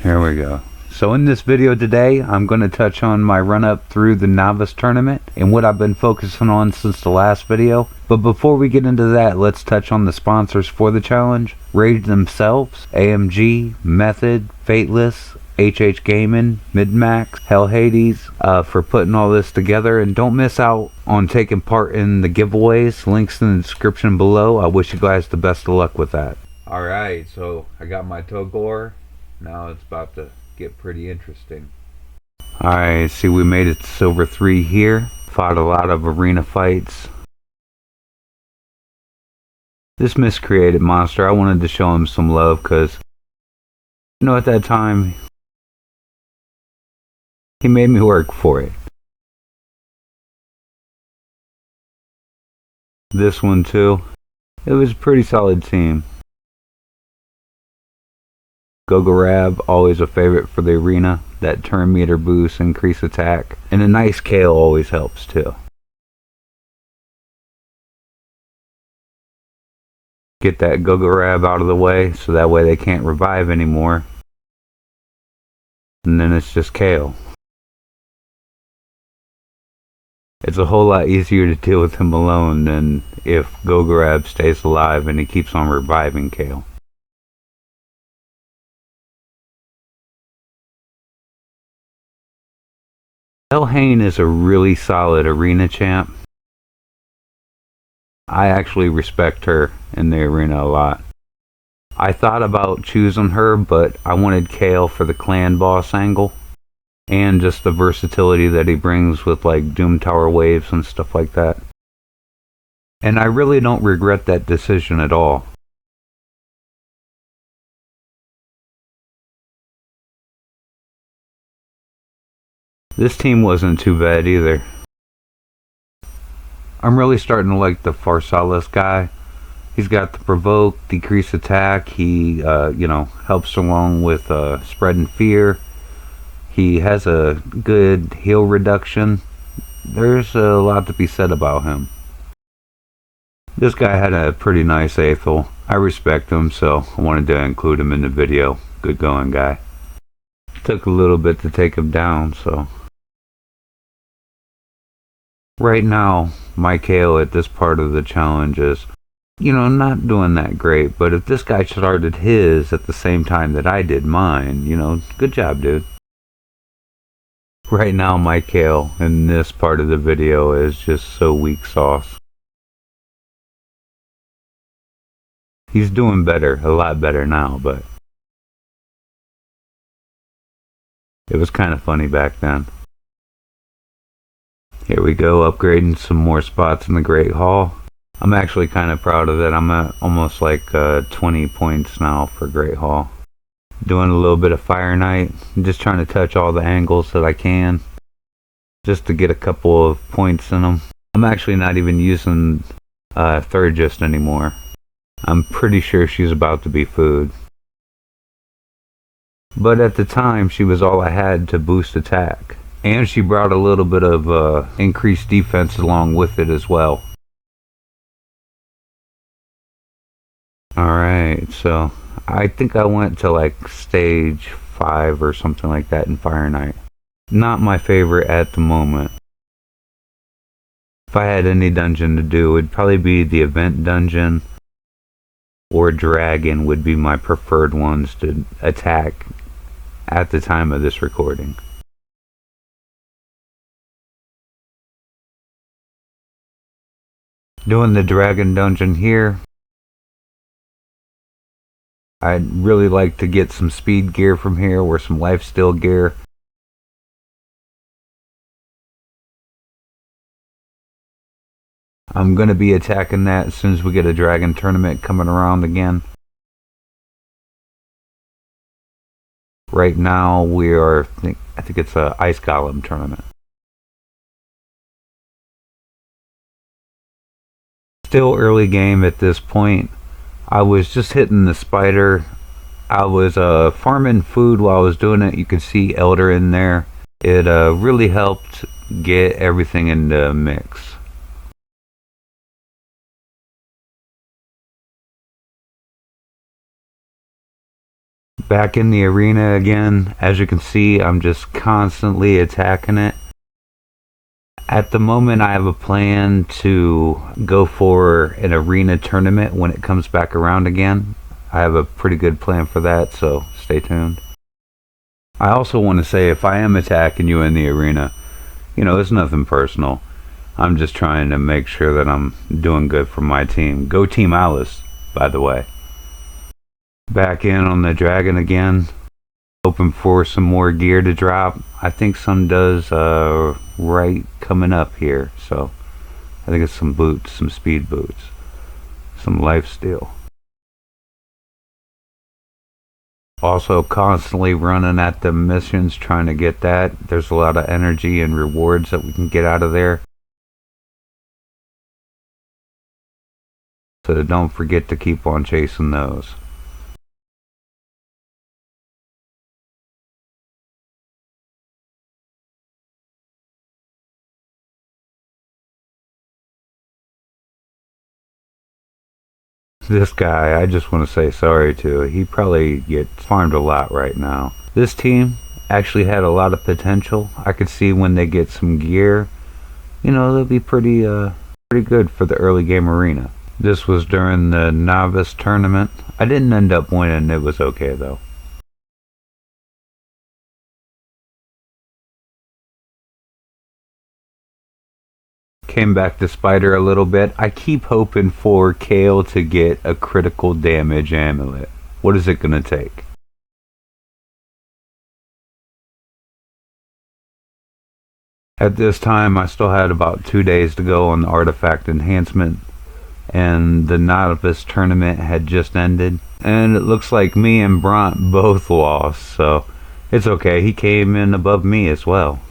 Here we go. So in this video today, I'm going to touch on my run up through the novice tournament and what I've been focusing on since the last video. But before we get into that, let's touch on the sponsors for the challenge. Rage themselves, AMG, Method, Fateless, HH Gaming, Midmax, Hell Hades for putting all this together. And don't miss out on taking part in the giveaways. Links in the description below. I wish you guys the best of luck with that. Alright, so I got my Togor. Now it's about to get pretty interesting. Alright, see, we made it to Silver 3 here. Fought a lot of arena fights. This miscreated monster, I wanted to show him some love because, you know, at that time, he made me work for it. This one too. It was a pretty solid team. Gogorab, always a favorite for the arena. That turn meter boost, increase attack. And a nice Kale always helps too. Get that Gogorab out of the way so that way they can't revive anymore. And then it's just Kale. It's a whole lot easier to deal with him alone than if Gogorab stays alive and he keeps on reviving Kale. Elhain is a really solid arena champ. I actually respect her in the arena a lot. I thought about choosing her, but I wanted Kale for the clan boss angle. And just the versatility that he brings with like Doom Tower waves and stuff like that. And I really don't regret that decision at all. This team wasn't too bad either. I'm really starting to like the Pharsalis guy. He's got the provoke, decrease attack. He, helps along with spreading fear. He has a good heal reduction. There's a lot to be said about him. This guy had a pretty nice Aethel. I respect him, so I wanted to include him in the video. Good going, guy. Took a little bit to take him down, so. Right now, my Kale at this part of the challenge is, not doing that great. But if this guy started his at the same time that I did mine, good job, dude. Right now, my Kale in this part of the video is just so weak sauce. He's doing better, a lot better now, but it was kind of funny back then. Here we go, upgrading some more spots in the Great Hall. I'm actually kind of proud of it. I'm at almost like 20 points now for Great Hall. Doing a little bit of Fire Knight. I'm just trying to touch all the angles that I can. Just to get a couple of points in them. I'm actually not even using Thurgist anymore. I'm pretty sure she's about to be food. But at the time, she was all I had to boost attack. And she brought a little bit of increased defense along with it as well. Alright, so I think I went to like stage 5 or something like that in Fire Knight. Not my favorite at the moment. If I had any dungeon to do, it'd probably be the event dungeon or Dragon would be my preferred ones to attack at the time of this recording. Doing the Dragon dungeon here. I'd really like to get some speed gear from here or some lifesteal gear. I'm going to be attacking that as soon as we get a Dragon tournament coming around again. Right now we are, I think it's a Ice Golem tournament. Still early game at this point. I was just hitting the spider. I was farming food while I was doing it. You could see Elder in there. It really helped get everything in the mix. Back in the arena again. As you can see, I'm just constantly attacking it. At the moment, I have a plan to go for an arena tournament when it comes back around again. I have a pretty good plan for that, so stay tuned. I also want to say, if I am attacking you in the arena, it's nothing personal. I'm just trying to make sure that I'm doing good for my team. Go Team Alice, by the way. Back in on the dragon again. Hoping for some more gear to drop. I think some does right coming up here. So I think it's some boots, some speed boots, some lifesteal. Also constantly running at the missions trying to get that. There's a lot of energy and rewards that we can get out of there. So don't forget to keep on chasing those. This guy, I just want to say sorry to. He probably gets farmed a lot right now. This team actually had a lot of potential. I could see when they get some gear, they'll be pretty good for the early game arena. This was during the novice tournament. I didn't end up winning. It was okay though. Came back to Spider a little bit. I keep hoping for Kale to get a critical damage amulet. What is it going to take? At this time, I still had about 2 days to go on the artifact enhancement, and the novice tournament had just ended. And it looks like me and Bront both lost, so it's okay. He came in above me as well.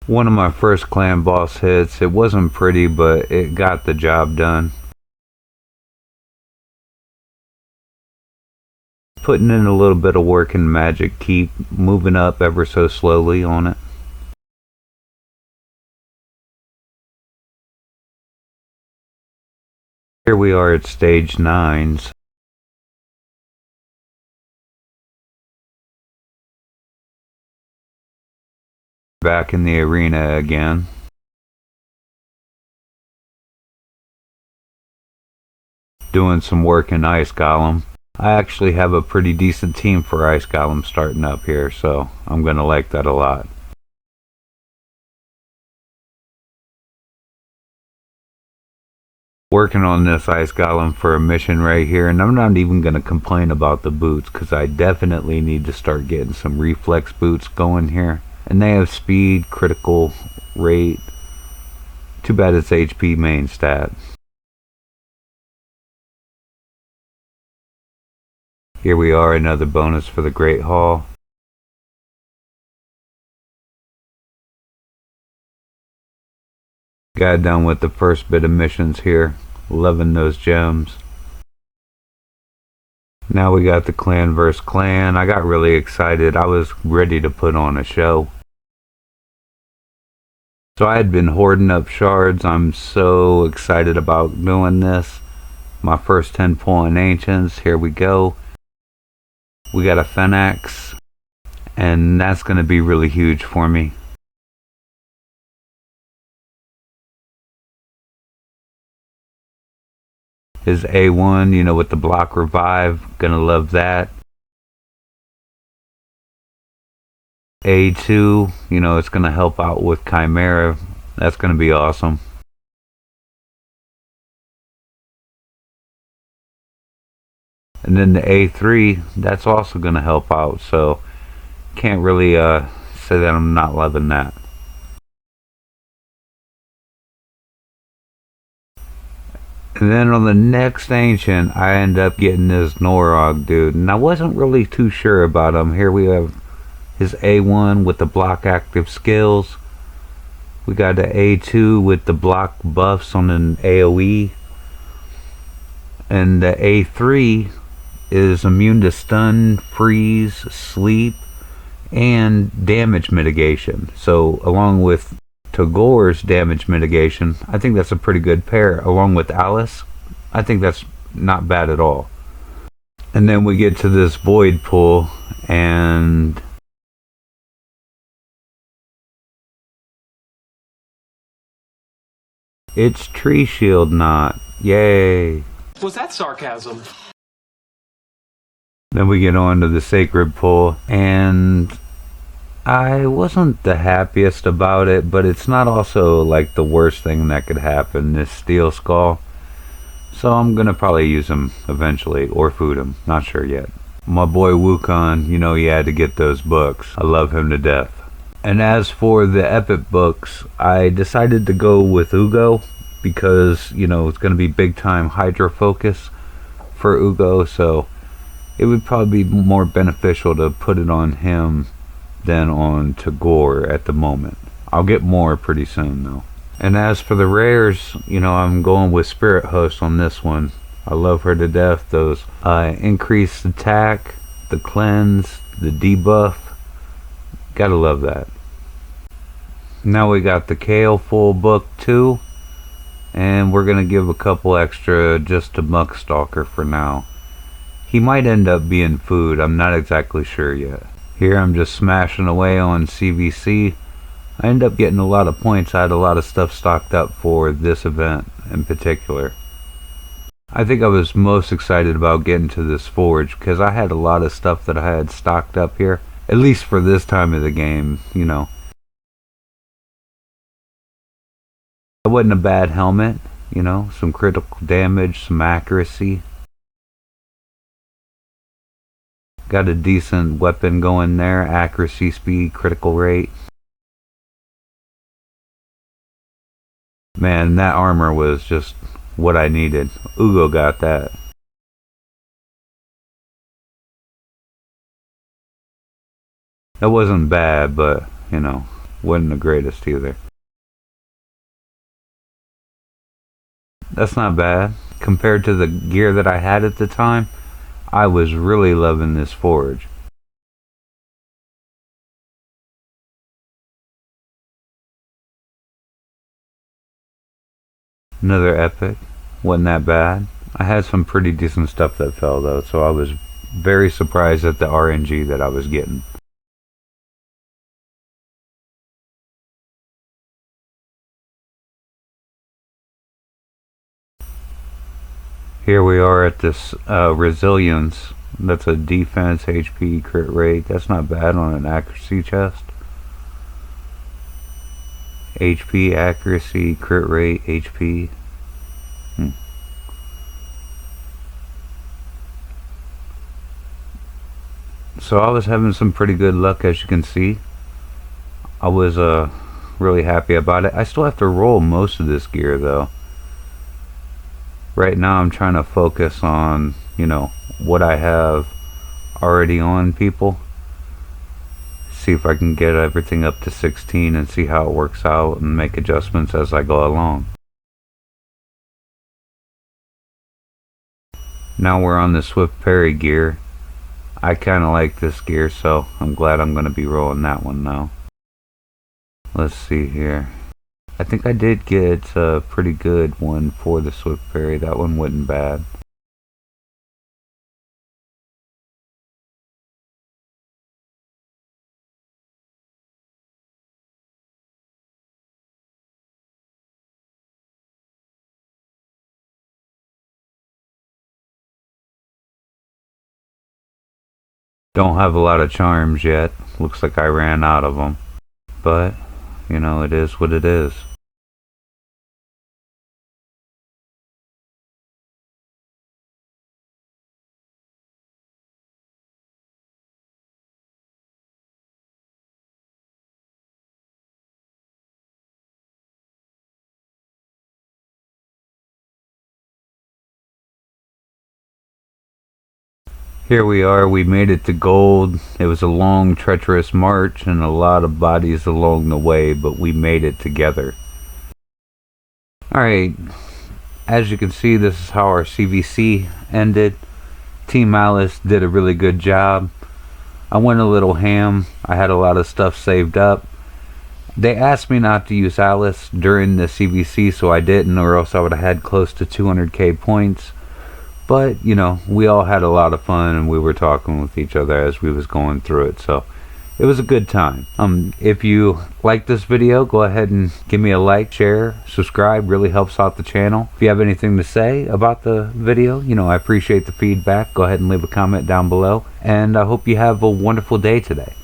One of my first clan boss hits. It wasn't pretty, but it got the job done. Putting in a little bit of work in magic, keep moving up ever so slowly on it. Here we are at stage 9. Back in the arena again. Doing some work in Ice Golem. I actually have a pretty decent team for Ice Golem starting up here, so I'm going to like that a lot. Working on this Ice Golem for a mission right here, and I'm not even going to complain about the boots because I definitely need to start getting some reflex boots going here. And they have speed, critical rate. Too bad it's HP main stat. Here we are, another bonus for the Great Hall. Got done with the first bit of missions here. Loving those gems. Now we got the clan versus clan. I got really excited. I was ready to put on a show. So I had been hoarding up shards. I'm so excited about doing this. My first 10 point ancients. Here we go. We got a Phoenix. And that's going to be really huge for me. His A1, with the block revive. Gonna love that. A2, it's gonna help out with Chimera. That's gonna be awesome. And then the A3, that's also gonna help out. So can't really say that I'm not loving that. And then on the next ancient, I end up getting this Norog dude, and I wasn't really too sure about him. Here we have his A1 with the block active skills. We got the A2 with the block buffs on an AoE. And the A3 is immune to stun, freeze, sleep, and damage mitigation. So along with Tagore's damage mitigation, I think that's a pretty good pair. Along with Alice, I think that's not bad at all. And then we get to this void pool, and it's Tree Shield Knot. Yay! Was that sarcasm? Then we get on to the Sacred Pool, and I wasn't the happiest about it, but it's not also like the worst thing that could happen, this Steel Skull. So I'm gonna probably use him eventually, or food him, not sure yet. My boy Wukon, you know he had to get those books. I love him to death. And as for the epic books, I decided to go with Ugo, because, you know, it's gonna be big time Hydra focus for Ugo, so it would probably be more beneficial to put it on him than on Tagore at the moment. I'll get more pretty soon though. And as for the rares, you know, I'm going with Spirit Host on this one. I love her to death. Those increased attack, the cleanse, the debuff. Gotta love that. Now we got the Kale full book 2. And we're gonna give a couple extra just to Muckstalker for now. He might end up being food, I'm not exactly sure yet. Here I'm just smashing away on CVC. I end up getting a lot of points. I had a lot of stuff stocked up for this event in particular. I think I was most excited about getting to this forge because I had a lot of stuff that I had stocked up here, at least for this time of the game, you know. It wasn't a bad helmet, you know, some critical damage, some accuracy. Got a decent weapon going there, accuracy, speed, critical rate. Man, that armor was just what I needed. Ugo got that. That wasn't bad, but, you know, wasn't the greatest either. That's not bad. Compared to the gear that I had at the time, I was really loving this forge. Another epic. Wasn't that bad. I had some pretty decent stuff that fell though, so I was very surprised at the RNG that I was getting. Here we are at this resilience. That's a defense, HP, crit rate. That's not bad on an accuracy chest. HP, accuracy, crit rate, HP. So I was having some pretty good luck, as you can see. I was really happy about it. I still have to roll most of this gear though. Right now I'm trying to focus on, you know, what I have already on people. See if I can get everything up to 16 and see how it works out and make adjustments as I go along. Now we're on the Swift Parry gear. I kinda like this gear, so I'm glad I'm gonna be rolling that one now. Let's see here. I think I did get a pretty good one for the Swift Parry. That one wasn't bad. Don't have a lot of charms yet. Looks like I ran out of them. But, you know, it is what it is. Here we are, we made it to gold. It was a long, treacherous march and a lot of bodies along the way, but we made it together. Alright, as you can see, this is how our CVC ended. Team Alice did a really good job. I went a little ham. I had a lot of stuff saved up. They asked me not to use Alice during the CVC, so I didn't, or else I would have had close to 200k points. But, you know, we all had a lot of fun, and we were talking with each other as we was going through it, so it was a good time. If you like this video, go ahead and give me a like, share, subscribe. Really helps out the channel. If you have anything to say about the video, you know, I appreciate the feedback. Go ahead and leave a comment down below. And I hope you have a wonderful day today.